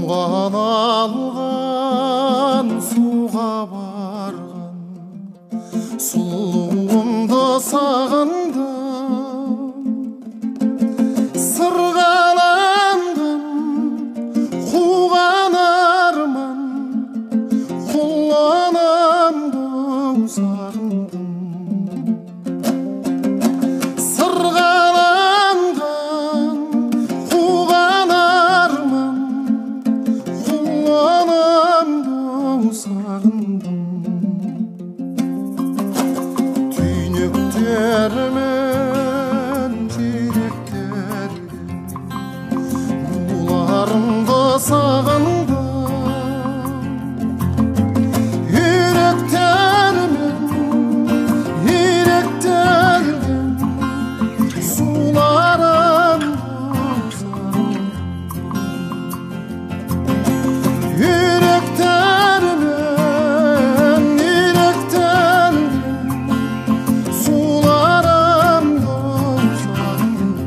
құмған алған суға барған сұлуымды сағындым, сырғаланған қуған арман құланымды сағындым. Сырғаланған қуған арман құланымды сағындым. Түйнектермен жиіректерген бұларымды сағындым. Үйректермен суларымды сағындым. Үйректермен суларымды сағындым.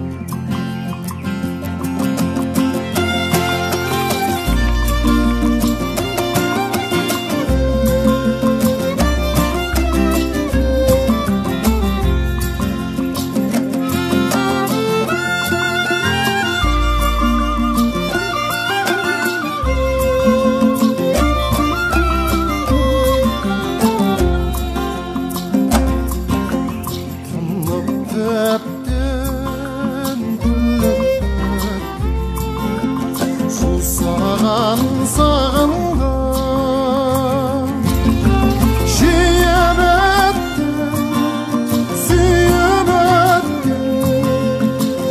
Саған сағындым, жиып өттім, сүйіп өттім,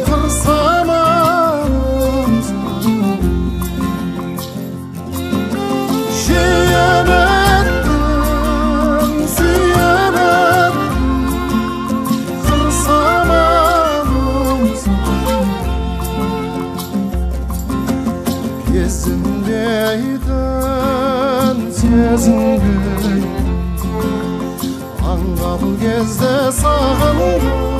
қыр самалым сағындым. Жиып өттім, сүйіп өттім, қыр самалым сағындым. Сезінбейтін, сезінбейтін, аңғал кезде сағындым.